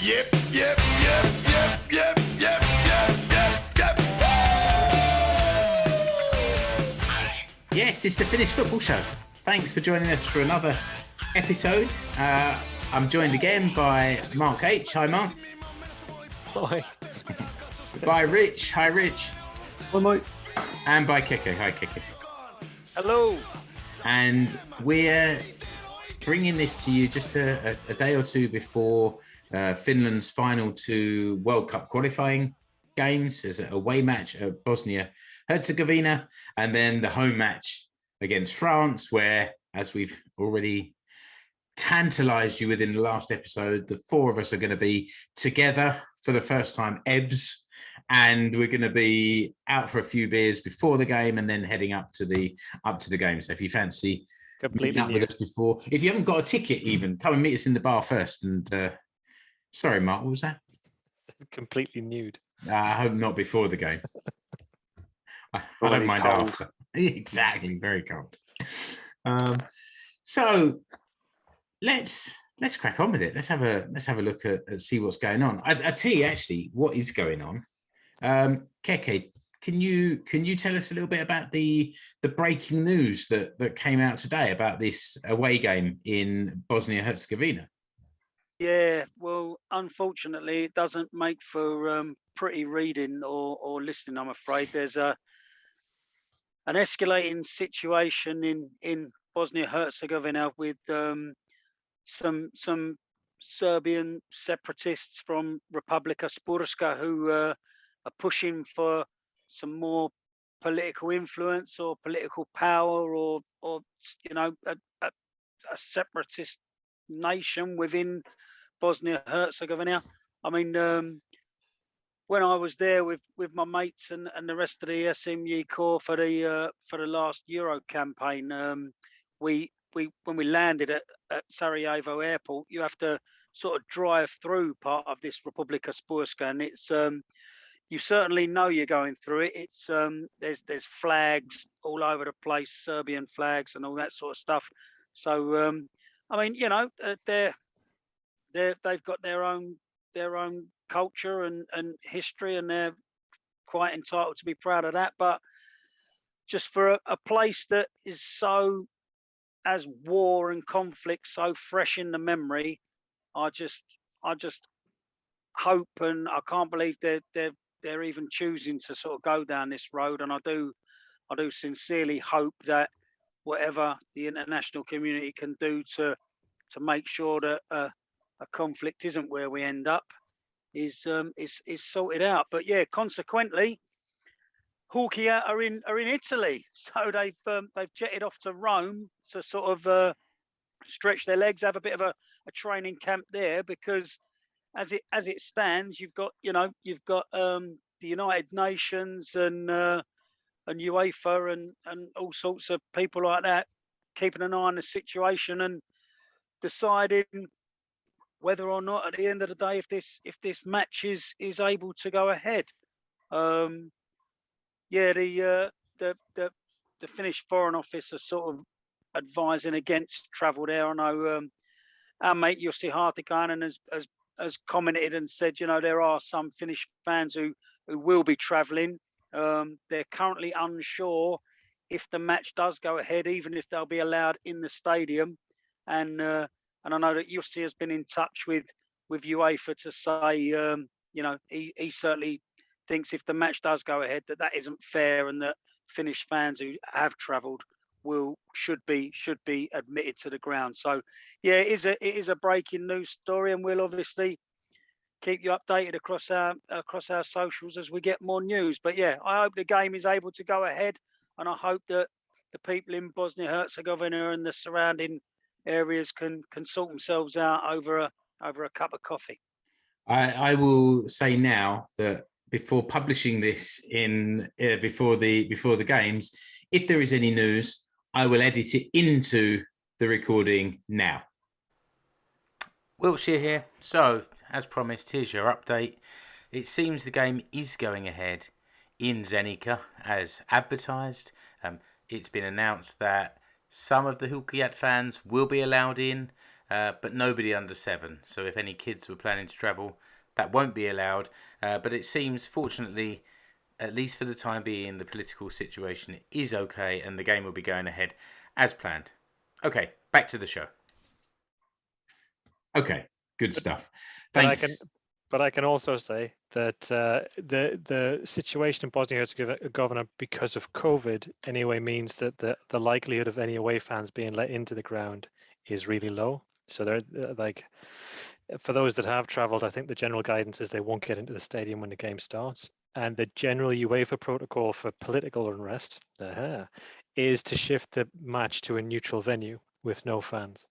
Yep, yep, yep, yep, yep, yep, yep, yep, Yes, it's the Finnish Football Show. Thanks for joining us for another episode. I'm joined again by Mark H. Hi, Mark. Hi. By Rich. Hi, Rich. Hi, Mike. And by Keke. Hi, Keke. Hello. And we're bringing this to you just a day or two before Finland's final two World Cup qualifying games. There's a away match at Bosnia-Herzegovina, and then the home match against France, where, as we've already tantalized you with in the last episode, the four of us are going to be together for the first time, EBS, and we're going to be out for a few beers before the game and then heading up to the game. So if you fancy meeting up with us before, if you haven't got a ticket even, come and meet us in the bar first. And sorry, Mark, what was that? Completely nude. I hope not before the game. I don't mind cold. after. Exactly, very cold. So let's crack on with it. Let's have a look at see what's going on. I tell you actually what is going on. Keke, can you tell us a little bit about the breaking news that came out today about this away game in Bosnia-Herzegovina? Yeah, well, unfortunately, it doesn't make for pretty reading or listening, I'm afraid. There's an escalating situation in Bosnia-Herzegovina with some Serbian separatists from Republika Srpska who are pushing for some more political influence or political power or you know a separatist nation within Bosnia-Herzegovina. I mean, when I was there with my mates and the rest of the SMU Corps for the last Euro campaign, we when we landed at Sarajevo Airport, you have to sort of drive through part of this Republika Srpska, and it's you certainly know you're going through it. It's there's flags all over the place, Serbian flags and all that sort of stuff. So I mean, you know, they've got their own culture and history, and they're quite entitled to be proud of that. But just for a place that is so, as war and conflict so fresh in the memory, I just hope, and I can't believe they're even choosing to sort of go down this road. And I do sincerely hope that whatever the international community can do to make sure that a conflict isn't where we end up is sorted out. But yeah, consequently, Huuhkajat are in Italy, so they've jetted off to Rome to sort of stretch their legs, have a bit of a training camp there, because as it stands, you've got the United Nations and UEFA and all sorts of people like that keeping an eye on the situation and deciding whether or not at the end of the day if this match is able to go ahead. Yeah, the Finnish Foreign Office are sort of advising against travel there. I know our mate Jussi Hartikainen has commented and said, you know, there are some Finnish fans who will be travelling. They're currently unsure if the match does go ahead, even if they'll be allowed in the stadium. And I know that Jussi has been in touch with UEFA to say, you know, he certainly thinks if the match does go ahead that isn't fair, and that Finnish fans who have travelled should be admitted to the ground. So yeah, it is a breaking news story, and we'll obviously keep you updated across our socials as we get more news. But yeah, I hope the game is able to go ahead, and I hope that the people in Bosnia-Herzegovina and the surrounding areas can sort themselves out over a cup of coffee. I will say now that before publishing this before the games, if there is any news, I will edit it into the recording now. Wiltshire here. So, as promised, here's your update. It seems the game is going ahead in Zenica as advertised. It's been announced that some of the Huuhkajat fans will be allowed in, but nobody under 7. So if any kids were planning to travel, that won't be allowed. But it seems, fortunately, at least for the time being, the political situation is okay, and the game will be going ahead as planned. Okay, back to the show. Okay, good stuff. Thanks. But I can also say that the situation in Bosnia-Herzegovina because of COVID anyway means that the likelihood of any away fans being let into the ground is really low. So they're like, for those that have travelled, I think the general guidance is they won't get into the stadium when the game starts. And the general UEFA protocol for political unrest is to shift the match to a neutral venue with no fans.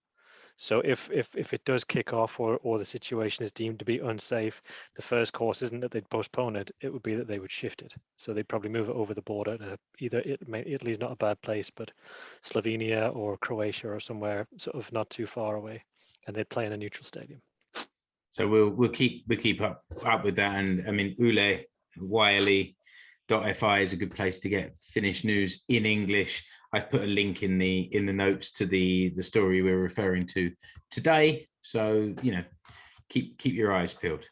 So if it does kick off or the situation is deemed to be unsafe, the first course isn't that they'd postpone it, it would be that they would shift it. So they'd probably move it over the border to Italy's not a bad place, but Slovenia or Croatia or somewhere sort of not too far away, and they'd play in a neutral stadium. So we'll keep up with that, and I mean Wiley.fi is a good place to get Finnish news in English. I've put a link in the notes to the story we're referring to today. So keep your eyes peeled.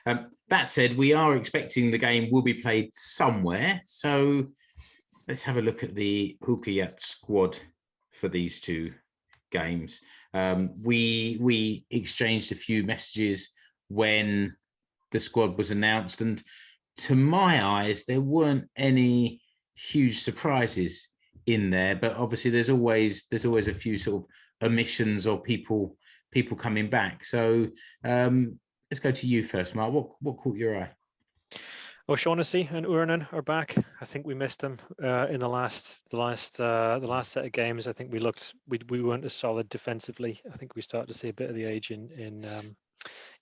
That said, we are expecting the game will be played somewhere. So let's have a look at the Huuhkajat squad for these two games. We exchanged a few messages when the squad was announced, and to my eyes, there weren't any huge surprises in there. But obviously, there's always a few sort of omissions or people coming back. So let's go to you first, Mark. What caught your eye? O'Shaughnessy and Uranen are back. I think we missed them in the last set of games. I think we weren't as solid defensively. I think we started to see a bit of the age in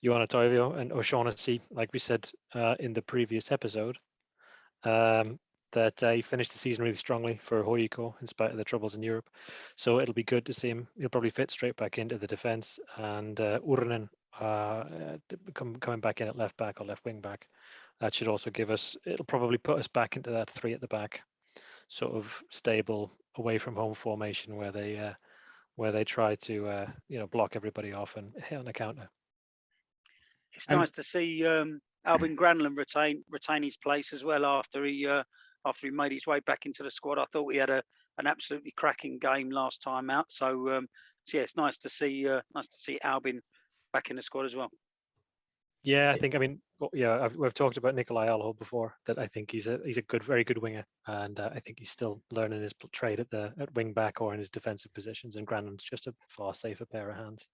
Johanna Toivio and O'Shaughnessy, like we said in the previous episode, that he finished the season really strongly for Hoiko in spite of the troubles in Europe. So it'll be good to see him. He'll probably fit straight back into the defence, and Uranen coming back in at left back or left wing back. That should also it'll probably put us back into that 3 at the back, sort of stable away from home formation where they try to block everybody off and hit on the counter. It's nice to see Albin Granlund retain his place as well after he made his way back into the squad. I thought he had an absolutely cracking game last time out. So it's nice to see Albin back in the squad as well. Yeah, we've talked about Nikolai Alho before. That I think he's a very good winger, and I think he's still learning his trade at wing back or in his defensive positions. And Granlund's just a far safer pair of hands.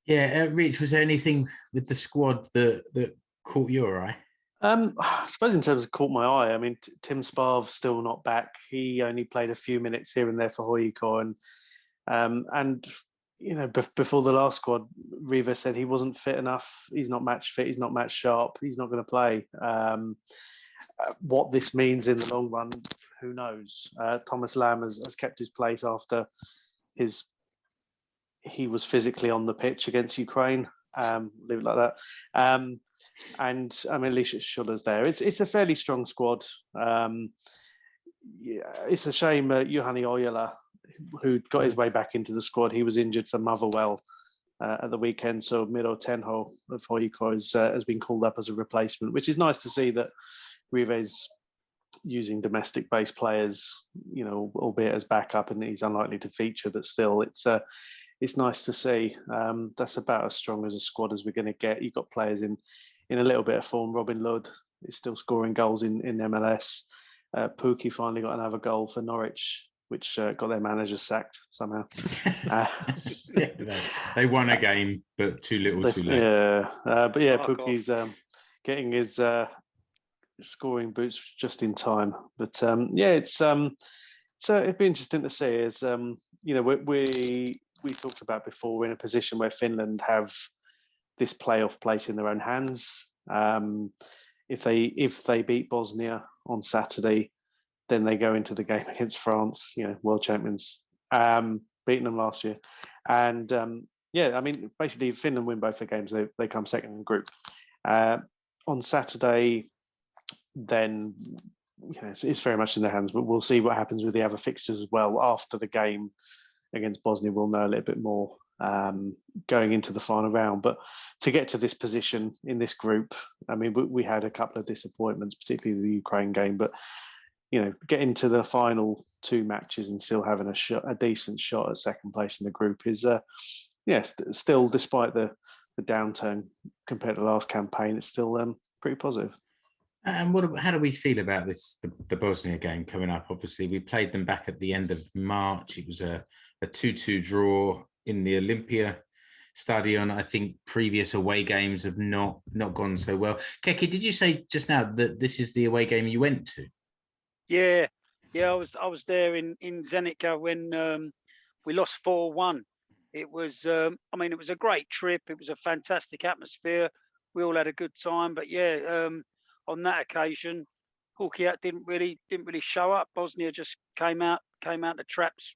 Yeah, Rich, was there anything with the squad that caught your eye? I suppose in terms of caught my eye, I mean, Tim Sparv's still not back. He only played a few minutes here and there for Hoiko, and before the last squad, Riva said he wasn't fit enough. He's not match fit. He's not match sharp. He's not going to play. What this means in the long run, who knows? Thomas Lamb has kept his place after he was physically on the pitch against Ukraine. Leave it like that. And I mean, Alicia Schuller's there. It's a fairly strong squad. It's a shame Juhani Oyala, who got his way back into the squad, he was injured for Motherwell at the weekend. So Miro Tenho of Hoiko has been called up as a replacement, which is nice to see that Rive's using domestic-based players, albeit as backup, and he's unlikely to feature, but still, it's nice to see. That's about as strong as a squad as we're going to get. You've got players in a little bit of form. Robin Ludd is still scoring goals in MLS. Pookie finally got another goal for Norwich, which got their manager sacked somehow. They won a game, but too little, too late. Pookie's getting his scoring boots just in time. But it'd be interesting to see. As we talked about before, we're in a position where Finland have this playoff place in their own hands. If they beat Bosnia on Saturday, then they go into the game against France, world champions, beating them last year. And basically, if Finland win both the games, they come second in the group. On Saturday, then it's very much in their hands, but we'll see what happens with the other fixtures as well after the game. against Bosnia, we'll know a little bit more going into the final round. But to get to this position in this group, I mean, we had a couple of disappointments, particularly the Ukraine game, but getting to the final 2 matches and still having a decent shot at second place in the group is, still, despite the downturn compared to the last campaign, it's still pretty positive. And how do we feel about this, the Bosnia game coming up? Obviously, we played them back at the end of March. It was a 2-2 draw in the Olympia Stadion. I think previous away games have not gone so well. Keke, did you say just now that this is the away game you went to? Yeah, I was there in Zenica when we lost 4-1. It was, it was a great trip. It was a fantastic atmosphere. We all had a good time. But on that occasion, Huuhkajat didn't really show up. Bosnia just came out the traps,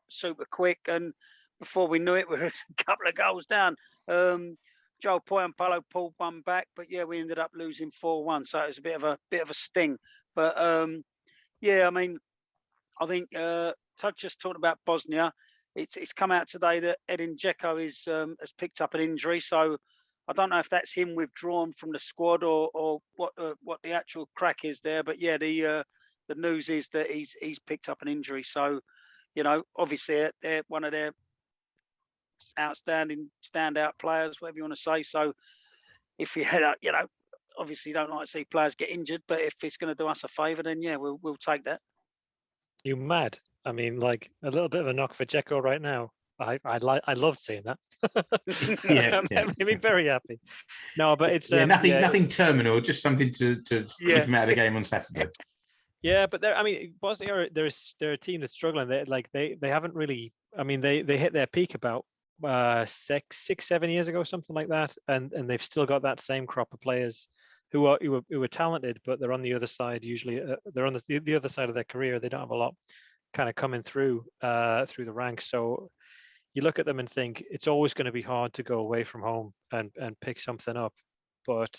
super quick. And before we knew it, we were a couple of goals down. Joe Poyampalo pulled one back, but we ended up losing 4-1. So it was a bit of a sting. But I think Tug just talked about Bosnia. It's come out today that Edin Dzeko has picked up an injury. So I don't know if that's him withdrawn from the squad or what the actual crack is there. But the news is that he's picked up an injury. So obviously they're one of their outstanding standout players, whatever you want to say. So if you had obviously don't like to see players get injured, but if it's going to do us a favour, then we'll take that. You mad? I mean, like a little bit of a knock for Dzeko right now. I loved seeing that. Made me very happy. No, but it's nothing terminal, just something to keep him out of the game on Saturday. Yeah, but Bosnia, they're a team that's struggling. They haven't really. I mean, they hit their peak about 6-7 years ago, something like that, and they've still got that same crop of players who are talented, but they're on the other side. Usually, they're on the other side of their career. They don't have a lot kind of coming through the ranks. So you look at them and think it's always going to be hard to go away from home and pick something up. But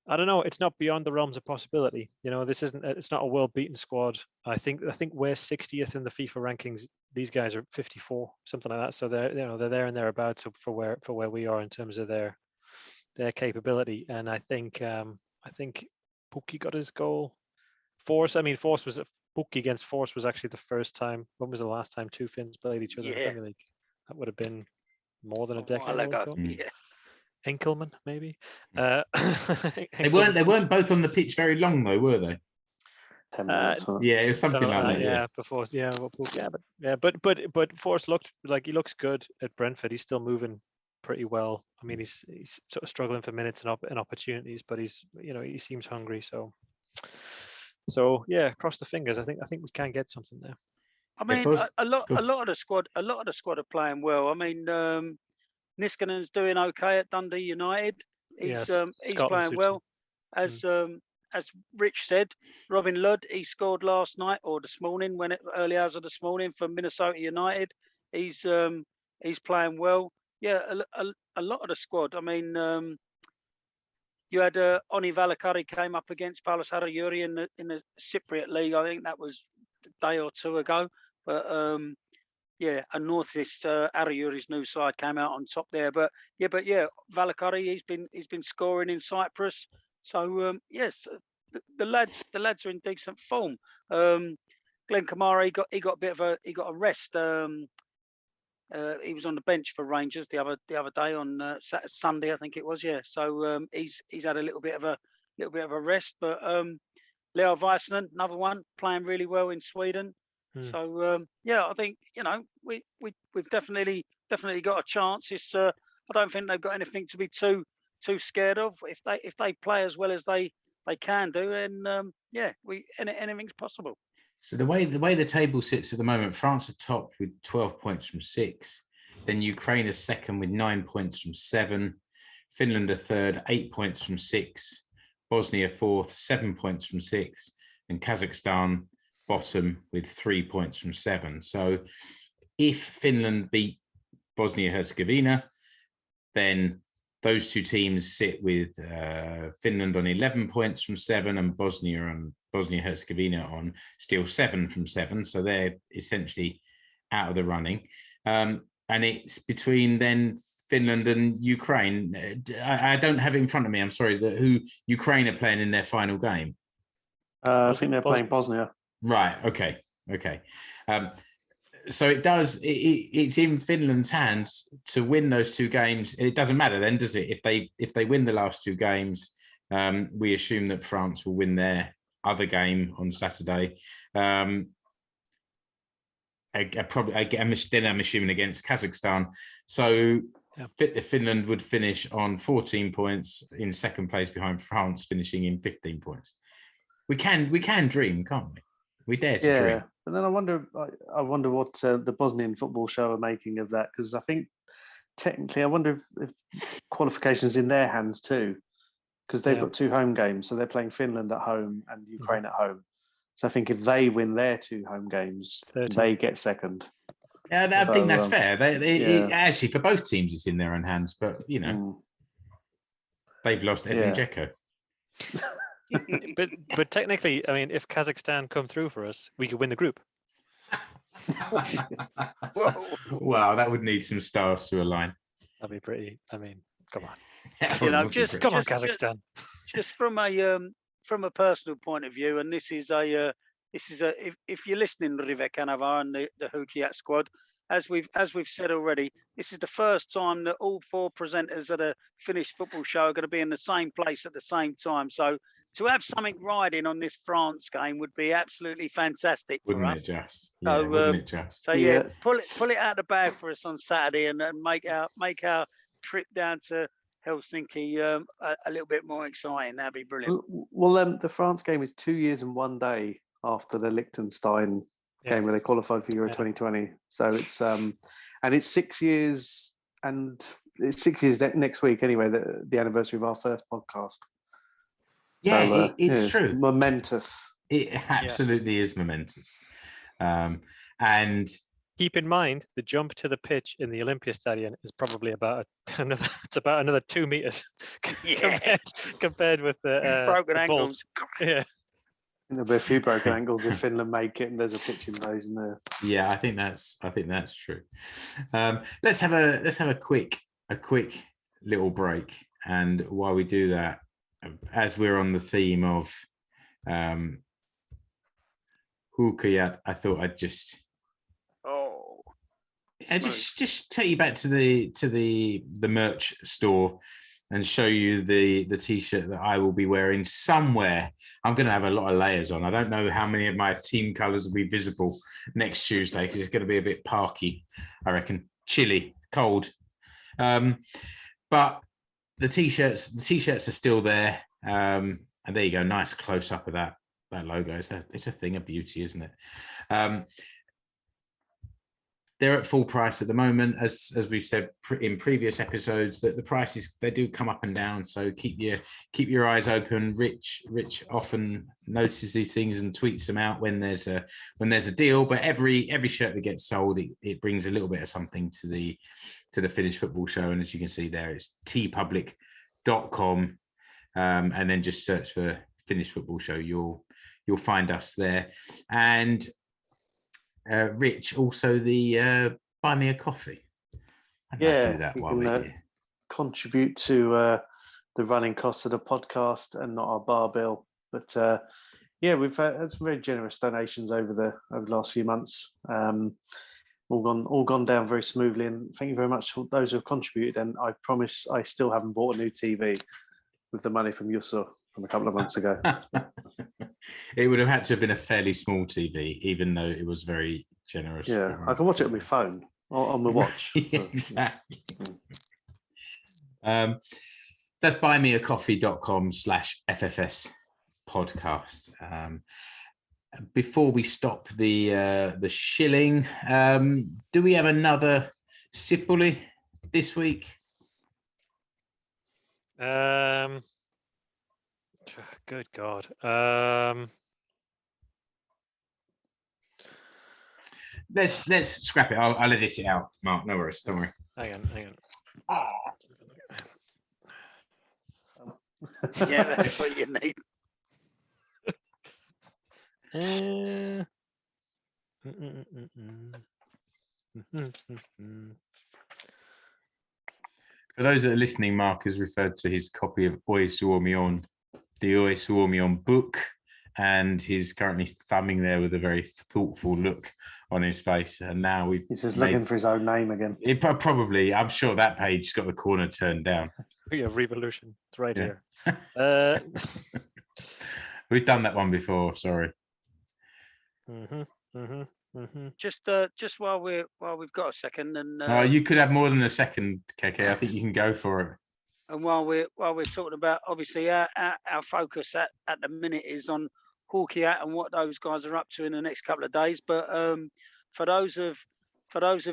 I don't know. It's not beyond the realms of possibility. It's not a world-beaten squad. I think we're 60th in the FIFA rankings. These guys are 54, something like that. So they're there and thereabouts for where we are in terms of their capability. And I think Pukki got his goal. Force was Pukki against Force was actually the first time. When was the last time 2 Finns played each other in the Premier League? That would have been more than a decade ago. Enkelman, maybe. They weren't both on the pitch very long though, were they? 10 minutes. It was something like that. Before, but Forrest looked like he looks good at Brentford. He's still moving pretty well. I mean, he's sort of struggling for minutes and opportunities, but he seems hungry. So cross the fingers. I think we can get something there. I mean, a lot of the squad are playing well. I mean, Niskanen's doing okay at Dundee United. He's playing well. As Rich said, Robin Ludd, he scored last night or this morning early hours of this morning for Minnesota United. He's playing well. Yeah, a lot of the squad. I mean, you had Oni Valakari came up against Paulus Harajuri in the Cypriot League. I think that was a day or two ago. But and Northeast Harajuri's new side came out on top there. But Valakari he's been scoring in Cyprus. So yes, the lads are in decent form. Glenn Kamara he got a rest. He was on the bench for Rangers the other day on Sunday, I think it was. Yeah, so he's had a little bit of a rest. But Leo Väisänen, another one, playing really well in Sweden. So I think we've definitely got a chance. It's I don't think they've got anything to be too scared of. If they play as well as they can do, then anything's possible. So the way the table sits at the moment, France are top with 12 points from 6. Then Ukraine is second with 9 points from 7. Finland are third, 8 points from 6. Bosnia fourth, 7 points from 6. And Kazakhstan bottom with 3 points from 7. So if Finland beat Bosnia-Herzegovina, then those two teams sit with Finland on 11 points from 7 and Bosnia Bosnia-Herzegovina on still 7 from 7, so they're essentially out of the running. And it's between then Finland and Ukraine. I don't have it in front of me. I'm sorry. Who Ukraine are playing in their final game? I think they're playing Bosnia. Right. Okay. So it does. It's in Finland's hands to win those 2 games. It doesn't matter then, does it? If they win the last 2 games, we assume that France will win their other game on Saturday. Then I'm assuming against Kazakhstan. So Finland would finish on 14 points in second place behind France, finishing in 15 points. We can dream, can't we? We dare to dream. And then I wonder what the Bosnian football show are making of that, because I think technically, I wonder if qualification's in their hands too, because they've got 2 home games, so they're playing Finland at home and Ukraine at home. So I think if they win their 2 home games, they get second. Yeah, I think that's fair. Actually, for both teams, it's in their own hands. But they've lost Edin Dzeko. but technically, I mean, if Kazakhstan come through for us, we could win the group. Wow, that would need some stars to align. That'd be pretty. I mean, come on. Come on, Kazakhstan. Just from a personal point of view, and this is if you're listening, Rive Kanerva and the Huuhkajat squad, as we've said already, this is the first time that all 4 presenters at a Finnish football show are going to be in the same place at the same time. So to have something riding on this France game would be absolutely fantastic for us. Wouldn't it just? So pull it out of the bag for us on Saturday and make our trip down to Helsinki a little bit more exciting. That'd be brilliant. Well, the France game is 2 years and 1 day after the Liechtenstein game where they qualified for Euro 2020. So it's and it's 6 years, and it's 6 years next week anyway. The anniversary of our first podcast. Yeah, so, it's true. Momentous. It absolutely is momentous. And keep in mind, the jump to the pitch in the Olympiastadion is probably about another 2 meters compared with the broken ankles. Yeah. There'll be a few broken ankles if Finland make it, and there's a pitch invasion there. Yeah, I think that's true. Let's have a quick little break, and while we do that, as we're on the theme of Huuhkajat, I thought I'd just take you back to the merch store and show you the t-shirt that I will be wearing somewhere. I'm going to have a lot of layers on. I don't know how many of my team colours will be visible next Tuesday, because it's going to be a bit parky, I reckon. Chilly, cold. But the t-shirts are still there. And there you go, nice close up of that logo. It's a thing of beauty, isn't it? They're at full price at the moment, as we've said in previous episodes, that the prices, they do come up and down. So keep your eyes open. Rich often notices these things and tweets them out when there's a deal. But every shirt that gets sold, it brings a little bit of something to the Finnish football show. And as you can see there, it's tpublic.com, and then just search for Finnish football show. You'll find us there. And Rich, also the buy me a coffee. I might do that while we're here. Contribute to the running costs of the podcast and not our bar bill. But we've had some very generous donations over the last few months. All gone down very smoothly, and thank you very much to those who have contributed. And I promise I still haven't bought a new TV with the money from Yusso from a couple of months ago. It would have had to have been a fairly small TV, even though it was very generous. Yeah, I can watch it on my phone or on the watch. Exactly. That's buymeacoffee.com/FFS podcast. Before we stop the shilling, do we have another Sipuli this week? Good God. Let's scrap it. I'll edit it out, Mark. No worries. Don't worry. Hang on. Yeah, that's what you need. For those that are listening, Mark has referred to his copy of Oi Suomi, the Oi Suomi book, and he's currently thumbing there with a very thoughtful look on his face. And now He's just looking for his own name again. Probably, I'm sure that page's got the corner turned down. Yeah, Revolution. It's right Yeah. here. We've done that one before. Sorry. Just while we've got a second, and You could have more than a second, Keke. I think you can go for it. and while we're talking about, obviously our focus at the minute is on Huuhkajat and what those guys are up to in the next couple of days. But for those of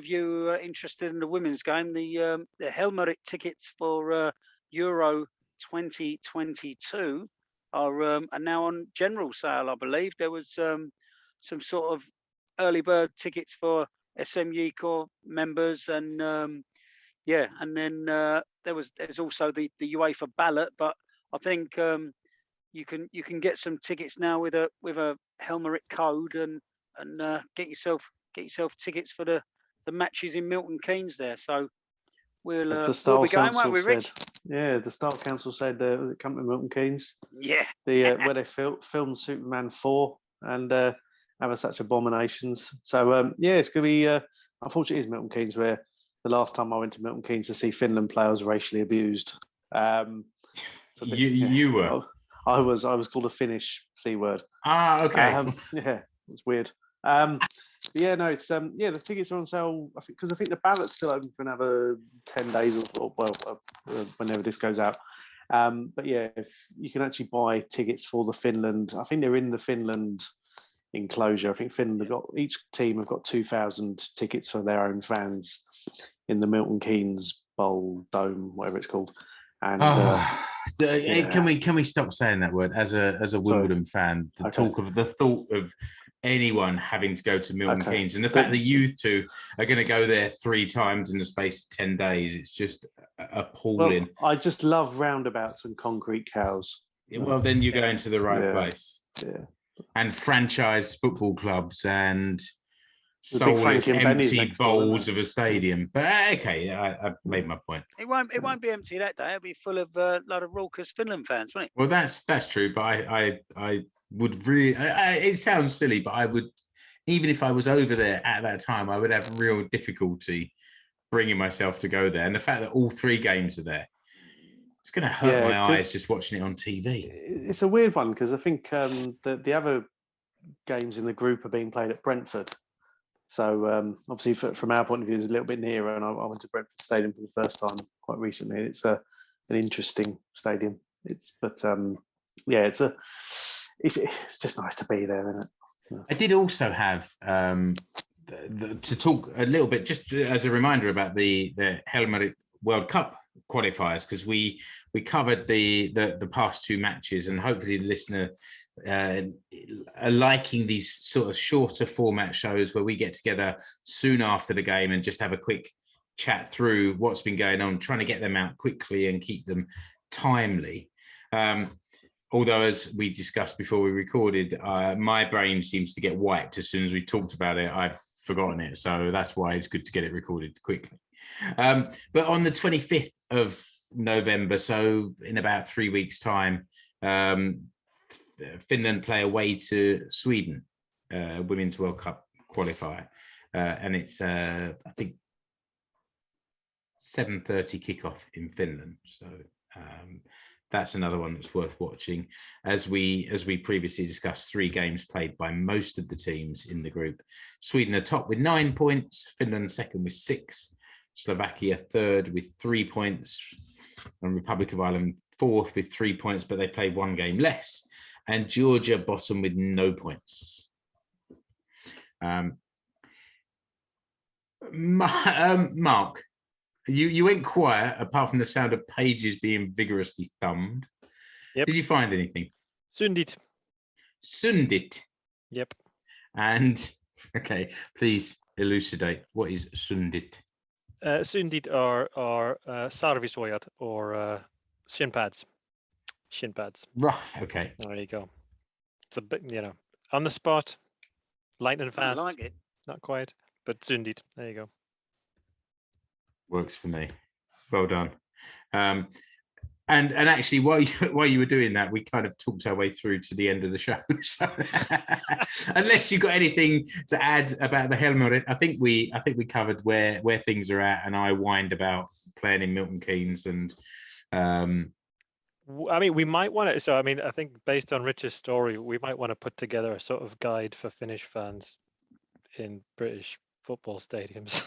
you who are interested in the women's game, the Helmerit tickets for Euro 2022 are now on general sale. I believe there was some sort of early bird tickets for SMU core members, and and then there's also the UEFA ballot. But I think you can get some tickets now with a Helmerit code and get yourself tickets for the matches in Milton Keynes there. So we'll be going, won't we, Rich? Yeah, the Style Council said was it come to Milton Keynes? Yeah. Where they filmed Superman 4 and having such abominations. So it's going to be. Unfortunately, it's Milton Keynes, where the last time I went to Milton Keynes to see Finland play, I was racially abused. You were. I was called a Finnish C word. Okay. It's weird. It's the tickets are on sale. I think the ballot's still open for another 10 days or whenever this goes out. If you can actually buy tickets for the Finland, I think they're in the Finland enclosure. I think Finland each team have got 2,000 tickets for their own fans in the Milton Keynes Bowl Dome, whatever it's called. And can we stop saying that word as a Wimbledon fan? The thought of anyone having to go to Milton Keynes, and the fact that you two are going to go there 3 times in the space of 10 days, it's just appalling. Well, I just love roundabouts and concrete cows. Well, then you're going to the right place. Yeah. And franchise football clubs and soulless empty bowls of a stadium. But I made my point. It won't be empty that day. It'll be full of a lot of raucous Finland fans, won't it? Well, that's true. But I would really. It sounds silly, but I would, even if I was over there at that time, I would have real difficulty bringing myself to go there. And the fact that all 3 games are there, it's going to hurt my eyes just watching it on TV. It's a weird one because I think the other games in the group are being played at Brentford. So obviously, from our point of view, it's a little bit nearer. And I went to Brentford Stadium for the first time quite recently. It's an interesting stadium. It's just nice to be there, isn't it? Yeah. I did also have to talk a little bit, just as a reminder, about the Helmerit World Cup qualifiers, because we covered the past 2 matches, and hopefully the listener are liking these sort of shorter format shows where we get together soon after the game and just have a quick chat through what's been going on, trying to get them out quickly and keep them timely. Although, as we discussed before we recorded, my brain seems to get wiped as soon as we talked about it. I've forgotten it, so that's why it's good to get it recorded quickly. But on the 25th of November, so in about 3 weeks' time, Finland play away to Sweden, Women's World Cup qualifier, and it's I think 7:30 kickoff in Finland. So that's another one that's worth watching. As we previously discussed, 3 games played by most of the teams in the group. Sweden are top with 9 points, Finland second with 6, Slovakia third with 3 points, and Republic of Ireland fourth with 3 points, but they played 1 game less. And Georgia bottom with no points. Mark, you went quiet apart from the sound of pages being vigorously thumbed. Yep. Did you find anything? Sundit. Yep. And please elucidate, what is Sundit? Sundit are sarvisuojat, or shin pads. Right. Okay. There you go. It's a bit, On the spot, light and I fast. like it. Not quite, but Zündit. There you go. Works for me. Well done. And actually, while you were doing that, we kind of talked our way through to the end of the show. So, unless you've got anything to add about the Helmut, I think we covered where things are at, and I whined about playing in Milton Keynes and. I mean, we might want to. So, I mean, I think based on Rich's story, we might want to put together a sort of guide for Finnish fans in British football stadiums.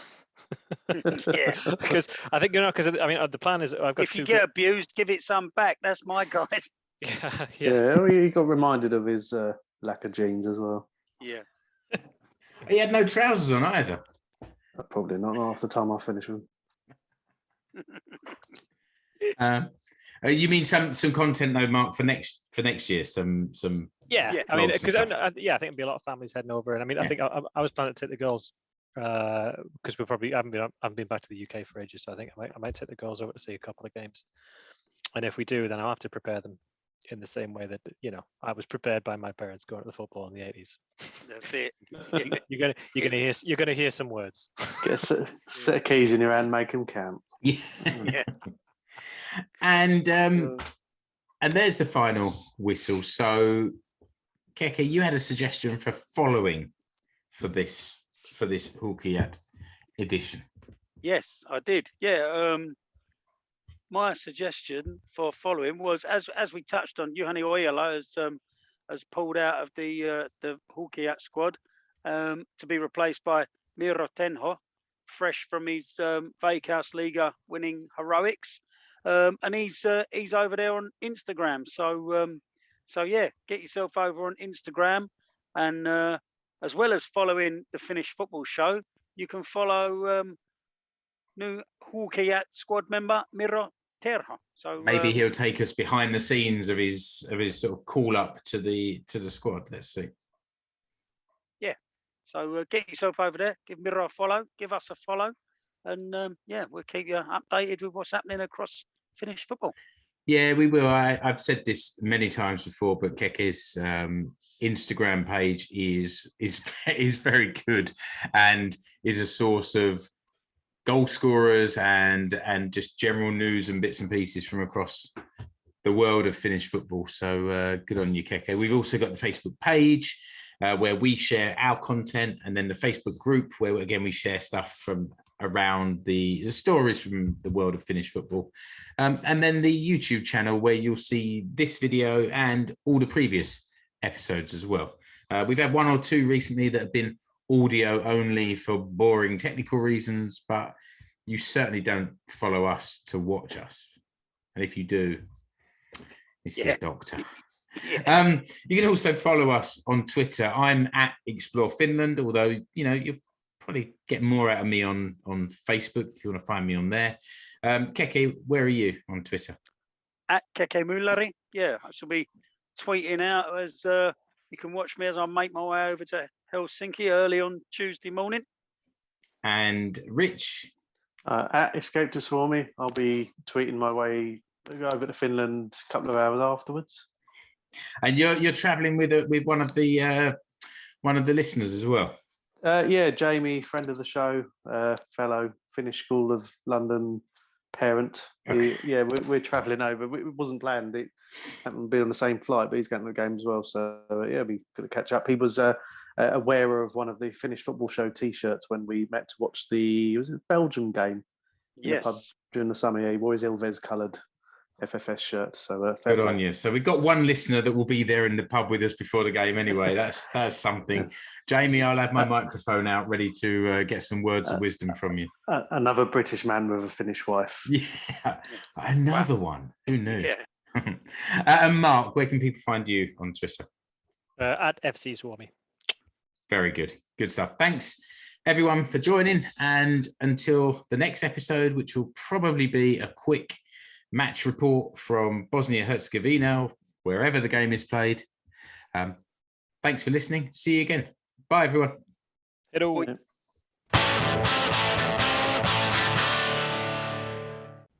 Yeah. Because I think because I mean the plan is I've got If you get abused, give it some back. That's my guide. yeah. Yeah, he got reminded of his lack of jeans as well. Yeah. He had no trousers on either. Probably not half the time I finish them. You mean some content though, Mark, for next year? Some Yeah. Yeah. I mean, vlogs and because stuff. I think it'd be a lot of families heading over, and I mean, I think I was planning to take the girls because we probably haven't been back to the UK for ages, so I think I might take the girls over to see a couple of games, and if we do, then I'll have to prepare them in the same way that I was prepared by my parents going to the football in the 80s. That's it. You're gonna hear some words. Get a set of keys in your hand, make them count. Yeah. Yeah. And there's the final whistle. So, Keke, you had a suggestion for following for this Huuhkajat edition. Yes, I did. Yeah. My suggestion for following was, as we touched on, Juhani Ojala has pulled out of the Huuhkajat squad to be replaced by Miro Tenho, fresh from his Veikkausliiga winning heroics, and he's over there on Instagram. So yeah, get yourself over on Instagram, and as well as following the Finnish football show, you can follow new Huuhkajat squad member Miro Terho. So maybe he'll take us behind the scenes of his sort of call up to the squad. Let's see. Yeah. So get yourself over there, give Miro a follow, give us a follow, and yeah, we'll keep you updated with what's happening across Finnish football. Yeah, we will. I've said this many times before, but Keke's Instagram page is very good and is a source of goal scorers and just general news and bits and pieces from across the world of Finnish football. So good on you, Keke. We've also got the Facebook page where we share our content, and then the Facebook group where again we share stuff from around the stories from the world of Finnish football, and then the YouTube channel where you'll see this video and all the previous episodes as well. We've had one or two recently that have been audio only for boring technical reasons, but you certainly don't follow us to watch us, and if you do, it's a doctor. Yeah. You can also follow us on Twitter. I'm at Explore Finland, although you'll probably get more out of me on Facebook if you want to find me on there. Keke, where are you on Twitter? At Keke Mullari. Yeah, I shall be tweeting out as you can watch me as I make my way over to Helsinki early on Tuesday morning. And Rich? At Escape to Swarmy, I'll be tweeting my way over to Finland a couple of hours afterwards. And you're travelling with one of the listeners as well. Yeah, Jamie, friend of the show, fellow Finnish School of London parent. Okay. We're travelling over. It wasn't planned. It happened to be on the same flight, but he's going to the game as well. So yeah, we're going to catch up. He was a wearer of one of the Finnish football show T-shirts when we met to watch the Belgium game in the pub during the summer. Yeah, he wore his Ilves coloured FFS shirt. So good on you. So we've got one listener that will be there in the pub with us before the game anyway. That's something. Yes. Jamie, I'll have my microphone out ready to get some words of wisdom from you. Another British man with a Finnish wife. Yeah, another one. Who knew? Yeah. And Mark, where can people find you on Twitter? At FC Swarmy. Very good. Good stuff. Thanks, everyone, for joining. And until the next episode, which will probably be a quick match report from Bosnia-Herzegovina, wherever the game is played. Thanks for listening. See you again. Bye, everyone. Hello.